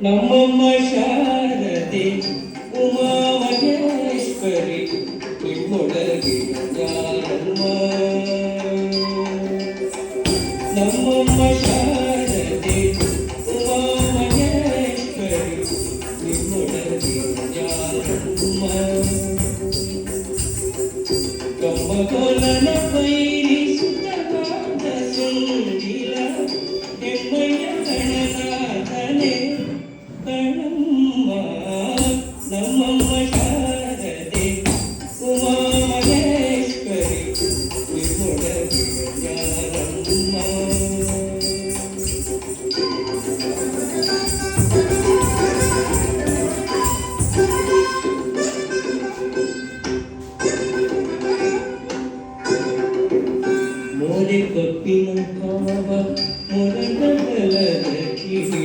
ನಮ್ಮಮ್ಮ ಶಾರದೆ ಉಮಾ ಮಹೇಶ್ವರಿ ನಿಮ್ಮೊಳಗೆ ಯಾರಮ್ಮ. ನಮ್ಮಮ್ಮ ಶಾರದೆ ಉಮಾ ಮಹೇಶ್ವರಿ ನಿಮ್ಮೊಳಗೆ ಯಾರಮ್ಮ. ಕಮ್ಮಗೋಲನ ಪೈರಿ ಸುತವಾದ ಸುಂದಿಲ ಹೆಮ್ಮಯ್ಯ ಗಣನಾಥನೆ ಕಣಮ್ಮ. ನಮ್ಮಮ್ಮ ಶಾರದೆ ಉಮಾ ಮಹೇಶ್ವರಿ ನಿಮ್ಮೊಳಗೆ ಯಾರಮ್ಮ. ಮೋರೆ ಕಪ್ಪಿನ ಕಾವ ಮೊರಗಲದ ಕಿವಿ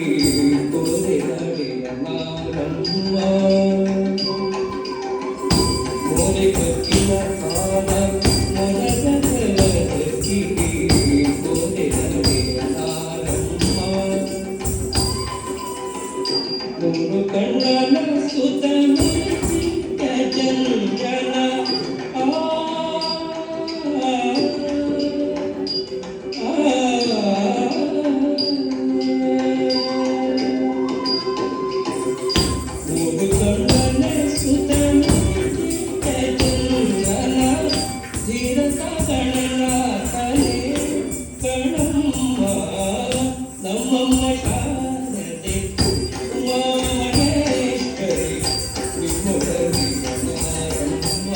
ಕೋರೆಗಾಡೆಯ ಮಾರಮ್ಮ. ಮೋರೆ ಕಪ್ಪಿನ ಕಾವ ಮೊರಗಲದ ಕಿವಿ ಕೋರೆಗಾಡೆಯ ಮಾರಮ್ಮ. ಮೂರು ಕಣ್ಣನ ಸುತ ಮುರಿಸಿದ ಜಂಜನ ನಮ್ಮಮ್ಮ ಶಾರದೆ ಉಮಾ ಮಹೇಶ್ವರಿ ನಿಮ್ಮೊಳಗೆ ಯಾರಮ್ಮ.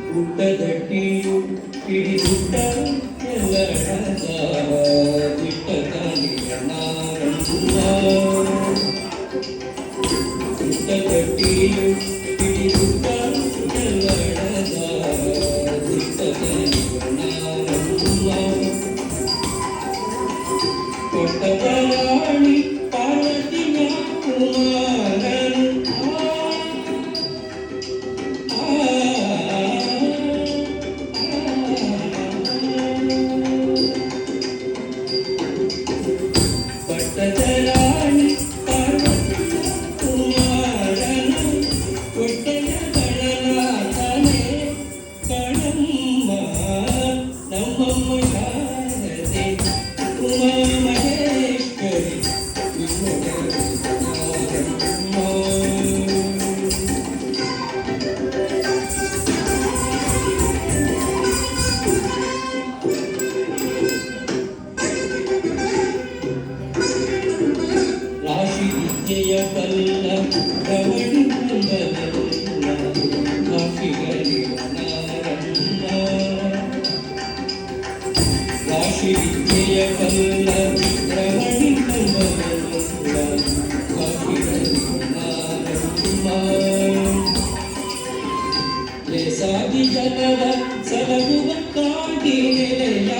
ಗುಡ್ಡದಟ್ಟಿಯು ಹಿಡಿದುಟ್ಟ ಎಲ್ಲಡದ ಬಿಟ್ಟದನಿಯ ನಾರಮ್ಮ. ಗುಡ್ಡದಟ್ಟಿಯು ಹಿಡಿದುಟ್ಟ ಎಲ್ಲಡದ ಬಿಟ್ಟದನಿಯ ನಾರಮ್ಮ. ಕೊಟ್ಟದರಾಣಿ ಪಾರ್ವತಿಯ ಕುಮಾರನು ಪಟ್ಟದರಾಣಿ ಪಾರ್ವತಿಯ ಕುಮಾರನು ಕೊಟ್ಟೆಯ ಗಣನಾಥನೆ ಕಣಮ್ಮ. ನಮ್ಮಮ್ಮ ಶಾರದೆ ಉಮಾ ಮಹೇಶ್ವರಿ ನಿಮ್ಮೊಳಗೆ ಯಾರಮ್ಮ. ರಾಶಿ ವಿದ್ಯೆಯ ಬಲ್ಲ ರವಣಿ ಬಂದನಲ್ಲ ಕಾಶಿಗಳಿವ ನಾರಮ್ಮ. ರಾಶಿ ವಿದ್ಯೆಯ ಬಲ್ಲ ರವಣಿ ಬಂದನಲ್ಲ ಕಾಶಿಗಳಿವ ನಾರಮ್ಮ. ಲೇಸಾಗಿ ಜನರ ಸಲಹುವಕ್ಕಾಗಿ ನೆಲೆಯ